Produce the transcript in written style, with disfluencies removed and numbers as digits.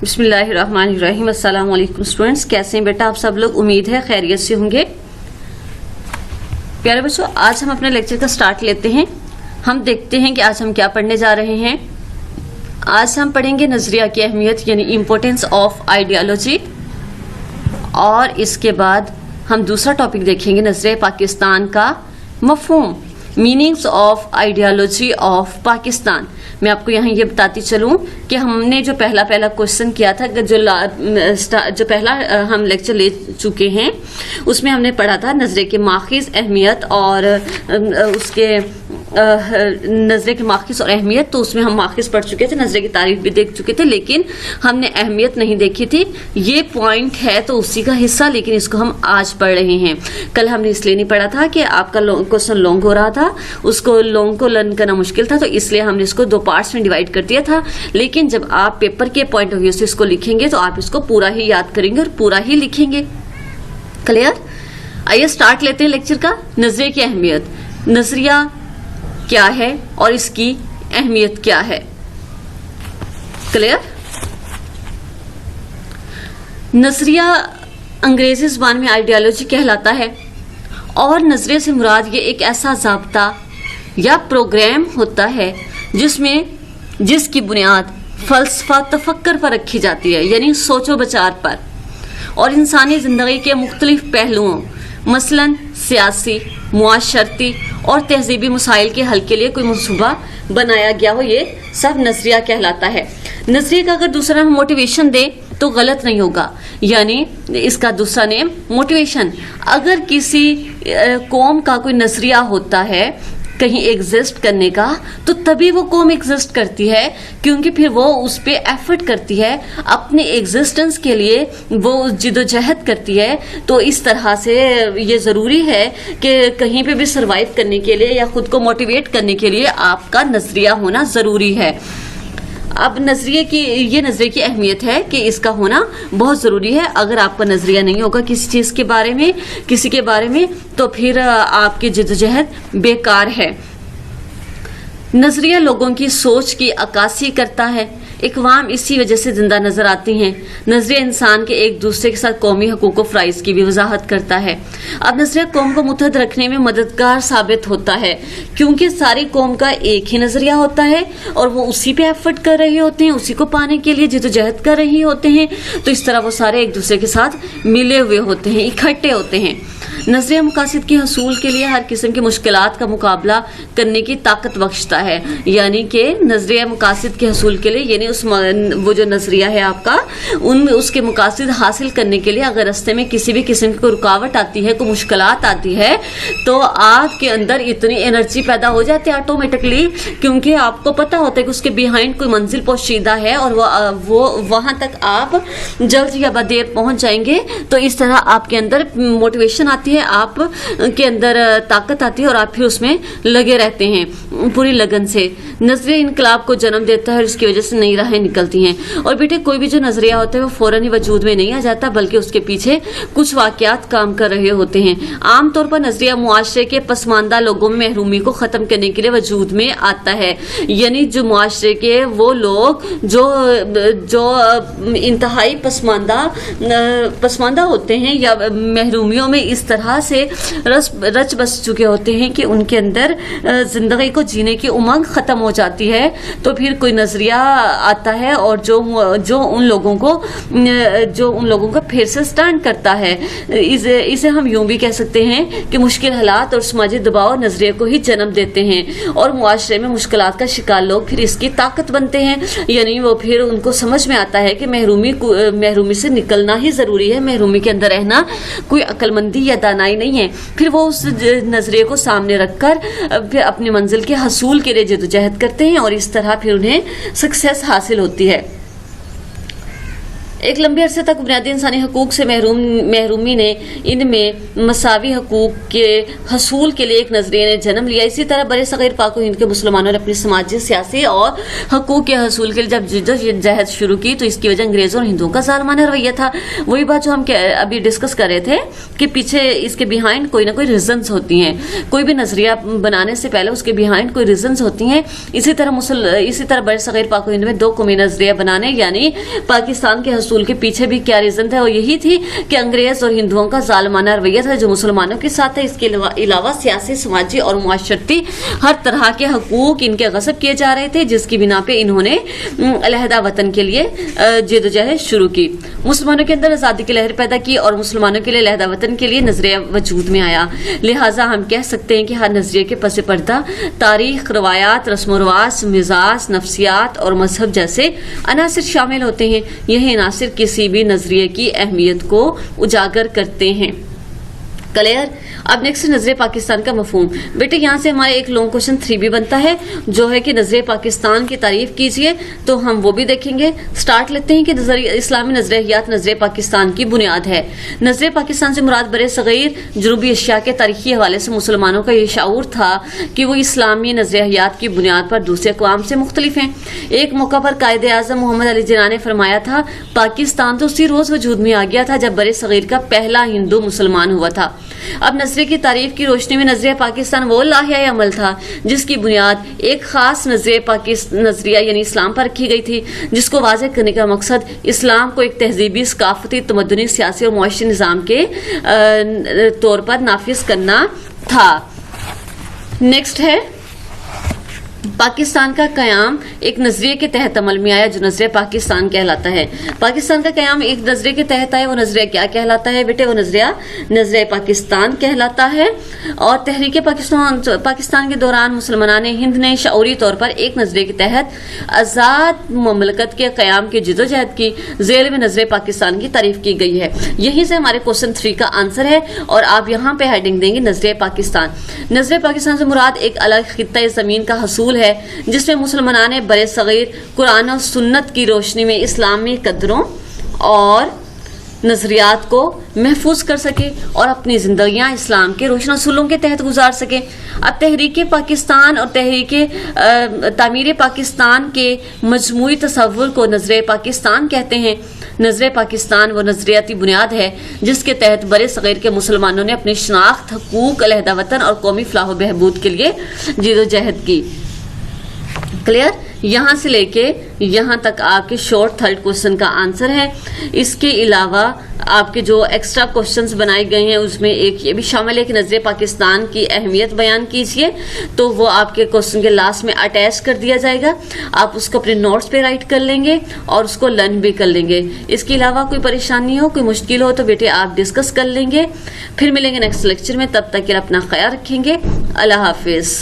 बिस्मिल्लाहिर्रहमानिर्रहीम। अस्सलाम वालेकुम स्टूडेंट्स, कैसे हैं बेटा आप सब लोग? उम्मीद है खैरियत से होंगे। प्यारे बच्चों, आज हम अपने लेक्चर का स्टार्ट लेते हैं। हम देखते हैं कि आज हम क्या पढ़ने जा रहे हैं। आज हम पढ़ेंगे नजरिया की अहमियत यानी इम्पोर्टेंस ऑफ आइडियोलॉजी, और इसके बाद हम दूसरा टॉपिक देखेंगे नजरिया पाकिस्तान का मफहूम, meanings of ideology of Pakistan. मैं आपको यहाँ ये बताती चलूँ कि हमने जो पहला क्वेश्चन किया था, जो पहला हम लेक्चर ले चुके हैं, उसमें हमने पढ़ा था नजरे के माखिज अहमियत और उसके नजरे के माखिज और अहमियत। तो उसमें हम माखिज पढ़ चुके थे, नजरे की तारीफ भी देख चुके थे, लेकिन हमने अहमियत नहीं देखी थी। ये पॉइंट है तो उसी का हिस्सा, लेकिन इसको हम आज पढ़ रहे हैं। कल हमने इसलिए नहीं पढ़ा था कि आपका क्वेश्चन लॉन्ग हो रहा था, उसको लॉन्ग को लर्न करना मुश्किल था, तो इसलिए हमने इसको दो पार्ट्स में डिवाइड कर दिया था। लेकिन जब आप पेपर के पॉइंट ऑफ व्यू से इसको लिखेंगे तो आप इसको पूरा ही याद करेंगे और पूरा ही लिखेंगे। क्लियर? आइए स्टार्ट लेते हैं लेक्चर का। नजरिए की अहमियत, नजरिया क्या है और इसकी अहमियत क्या है। क्लियर? नजरिया अंग्रेजी जुबान में आइडियोलॉजी कहलाता है, और नजरिए से मुराद ये एक ऐसा ज़ाब्ता या प्रोग्राम होता है जिसकी बुनियाद फलसफा तफक्कर पर रखी जाती है, यानी सोचो विचार पर, और इंसानी जिंदगी के मुख्तलिफ पहलुओं मसलन सियासी, मुआशरती और तहजीबी मसाइल के हल के लिए कोई मंसूबा बनाया गया हो, ये सब नजरिया कहलाता है। नजरिए का अगर दूसरा हम मोटिवेशन दे तो गलत नहीं होगा, यानी इसका दूसरा नेम मोटिवेशन। अगर किसी कौम का कोई नजरिया होता है कहीं एग्जिस्ट करने का, तो तभी वो कौम एग्जिस्ट करती है, क्योंकि फिर वो उस पे एफर्ट करती है, अपने एग्जिस्टेंस के लिए वो जिदोजहद करती है। तो इस तरह से ये ज़रूरी है कि कहीं पे भी सरवाइव करने के लिए या खुद को मोटिवेट करने के लिए आपका नजरिया होना ज़रूरी है। अब नजरिए की अहमियत है कि इसका होना बहुत ज़रूरी है। अगर आपका नजरिया नहीं होगा किसी चीज़ के बारे में, किसी के बारे में, तो फिर आपकी जिद्दोजहद बेकार है। नजरिया लोगों की सोच की अक्कासी करता है। इक़वाम इसी वजह से जिंदा नजर आती हैं। नजरिया इंसान के एक दूसरे के साथ कौमी हकूक़ व फ़राइज़ की भी वजाहत करता है। अब नजरिया कौम को मुत्तहद रखने में मददगार साबित होता है, क्योंकि सारी कौम का एक ही नजरिया होता है और वो उसी पे एफर्ट कर रहे होते हैं, उसी को पाने के लिए जिद्दोजहद कर रहे होते हैं। तो इस तरह वो सारे एक दूसरे के साथ मिले हुए होते हैं, इकट्ठे होते हैं। नजरिया मकासद के हसूल के लिए हर किस्म की मुश्किलात का मुकाबला करने की ताकत बख्शता है, यानी कि नजरिया मकासद के हसूल के लिए, यानी वो जो नजरिया है आपका, उसके मकासद हासिल करने के लिए अगर रास्ते में किसी भी किस्म की कोई रुकावट आती है, कोई मुश्किलात आती है, तो आपके अंदर इतनी एनर्जी पैदा हो जाती है ऑटोमेटिकली, क्योंकि आपको पता होता है कि उसके बिहाइंड कोई मंजिल पोशीदा है और वो वहां तक आप जल्द या बदेर पहुंच जाएंगे। तो इस तरह आपके अंदर मोटिवेशन आती है, आप के अंदर ताकत आती है और आप फिर उसमें लगे रहते हैं पूरी लगन से। नजरिया इनकलाब को जन्म देता है और इसकी वजह से नई राहें निकलती हैं। और बेटे, कोई भी जो नजरिया होता है वो फौरन ही वजूद में नहीं आ जाता, बल्कि उसके पीछे कुछ वाकयात काम कर रहे होते हैं। आमतौर पर नजरिया मुआशरे के पसमानदा लोगों में महरूमी को खत्म करने के लिए वजूद में आता है, यानी जो मुआशरे के वो लोग जो इंतहाई पसमानदा होते हैं या महरूमियों में इस तरह से रच बस चुके होते हैं कि उनके अंदर जिंदगी को जीने की उमंग खत्म हो जाती है। तो फिर कोई नजरिया आता है और जो उन लोगों को फिर से स्टैंड करता है। इसे हम यूं भी कह सकते हैं कि मुश्किल हालात और समाजी दबाव नजरिए को ही जन्म देते हैं, और मुआशरे में मुश्किलात का शिकार लोग फिर इसकी ताकत बनते हैं, यानी वो फिर उनको समझ में आता है कि महरूमी से निकलना ही ज़रूरी है, महरूमी के अंदर रहना कोई अक्लमंदी या दानाई नहीं है। फिर वो उस नजरिए को सामने रखकर फिर अपनी मंजिल के हसूल के लिए जिद्दोजहद करते हैं, और इस तरह फिर उन्हें सक्सेस हासिल होती है। ایک لمبے عرصے تک بنیادی انسانی حقوق سے محرومی نے ان میں مساوی حقوق کے حصول کے لیے ایک نظریے نے جنم لیا. اسی طرح برِ صغیر پاک و ہند کے مسلمانوں نے اپنی سماجی، سیاسی اور حقوق کے حصول کے لیے جب جدوجہد شروع کی تو اس کی وجہ انگریزوں اور ہندوؤں کا ظالمانہ رویہ تھا. وہی بات جو ہم ابھی ڈسکس کر رہے تھے کہ پیچھے اس کے بیہائنڈ کوئی نہ کوئی ریزنز ہوتی ہیں. کوئی بھی نظریہ بنانے سے پہلے اس کے بیہائنڈ کوئی ریزنز ہوتی ہیں. اسی طرح برِ صغیر پاک و ہند میں دو قومی نظریہ بنانے یعنی پاکستان کے حصول کے پیچھے بھی کیا ریزن تھا، اور یہی تھی کہ انگریز اور ہندوؤں کا ظالمانہ رویہ تھا جو مسلمانوں کے ساتھ ہے. اس کے علاوہ سیاسی، سماجی اور معاشرتی ہر طرح کے حقوق ان کے غصب کیے جا رہے تھے، جس کی بنا پہ انہوں نے علیحدہ وطن کے لیے جدوجہد شروع کی. مسلمانوں کے اندر آزادی کی لہر پیدا کی اور مسلمانوں کے لیے علیحدہ وطن کے لیے نظریہ وجود میں آیا. لہٰذا ہم کہہ سکتے ہیں کہ ہر نظریے کے پس پردہ تاریخ، روایات، رسم و رواج، مزاج، نفسیات اور مذہب جیسے عناصر شامل ہوتے ہیں. یہی عناصر کسی بھی نظریے کی اہمیت کو اجاگر کرتے ہیں. کلیئر؟ اب نیکسٹ نظریہ پاکستان کا مفہوم. بیٹے یہاں سے ہمارے ایک لانگ کوشچن 3 بھی بنتا ہے جو ہے کہ نظریہ پاکستان کی تعریف کیجئے، تو ہم وہ بھی دیکھیں گے. سٹارٹ لیتے ہیں کہ اسلامی نظریات نظریہ پاکستان کی بنیاد ہے. نظریہ پاکستان سے مراد برِ صغیر جنوبی ایشیا کے تاریخی حوالے سے مسلمانوں کا یہ شعور تھا کہ وہ اسلامی نظریات کی بنیاد پر دوسرے اقوام سے مختلف ہیں. ایک موقع پر قائد اعظم محمد علی جناح نے فرمایا تھا پاکستان تو اسی روز وجود میں آ گیا تھا جب برِ صغیر کا پہلا ہندو مسلمان ہوا تھا. اب نظریے کی تعریف کی روشنی میں نظریہ پاکستان وہ لاہیہ عمل تھا جس کی بنیاد ایک خاص نظریہ یعنی اسلام پر رکھی گئی تھی، جس کو واضح کرنے کا مقصد اسلام کو ایک تہذیبی، ثقافتی، تمدنی، سیاسی اور معاشی نظام کے طور پر نافذ کرنا تھا. نیکسٹ ہے پاکستان کا قیام ایک نظریے کے تحت عمل میں آیا جو نظریہ پاکستان کہلاتا ہے. پاکستان کا قیام ایک نظریے کے تحت آیا، وہ نظریہ کیا کہلاتا ہے بیٹے؟ وہ نظریہ پاکستان کہلاتا ہے. اور تحریک پاکستان کے دوران مسلمانان ہند نے شعوری طور پر ایک نظریے کے تحت آزاد مملکت کے قیام کی جدوجہد کی. ذیل میں نظریہ پاکستان کی تعریف کی گئی ہے. یہیں سے ہمارے کوشچن 3 کا آنسر ہے اور آپ یہاں پہ ہیڈنگ دیں گے نظریہ پاکستان. نظریہ پاکستان سے مراد ایک الگ خطہ زمین کا حصول ہے جس میں مسلمانان برِ صغیر قرآن و سنت کی روشنی میں اسلامی قدروں اور نظریات کو محفوظ کر سکے اور اپنی زندگیاں اسلام کے روشن اصولوں کے تحت گزار سکے. اب تحریک پاکستان اور تحریک تعمیر پاکستان کے مجموعی تصور کو نظریہ پاکستان کہتے ہیں. نظریہ پاکستان وہ نظریاتی بنیاد ہے جس کے تحت برِ صغیر کے مسلمانوں نے اپنی شناخت، حقوق، علیحدہ وطن اور قومی فلاح و بہبود کے لیے جدوجہد کی. کلیئر؟ یہاں سے لے کے یہاں تک آپ کے شارٹ تھرڈ کوشچن کا آنسر ہے. اس کے علاوہ آپ کے جو ایکسٹرا کوشچنز بنائے گئے ہیں اس میں ایک یہ بھی شامل ہے کہ نظریہ پاکستان کی اہمیت بیان کیجیے، تو وہ آپ کے کوشچن کے لاسٹ میں اٹیچ کر دیا جائے گا. آپ اس کو اپنے نوٹس پہ رائٹ کر لیں گے اور اس کو لرن بھی کر لیں گے. اس کے علاوہ کوئی پریشانی ہو، کوئی مشکل ہو تو بیٹے آپ ڈسکس کر لیں گے. پھر ملیں گے نیکسٹ لیکچر میں. تب تک کے لیے اپنا خیال رکھیں گے. اللہ حافظ.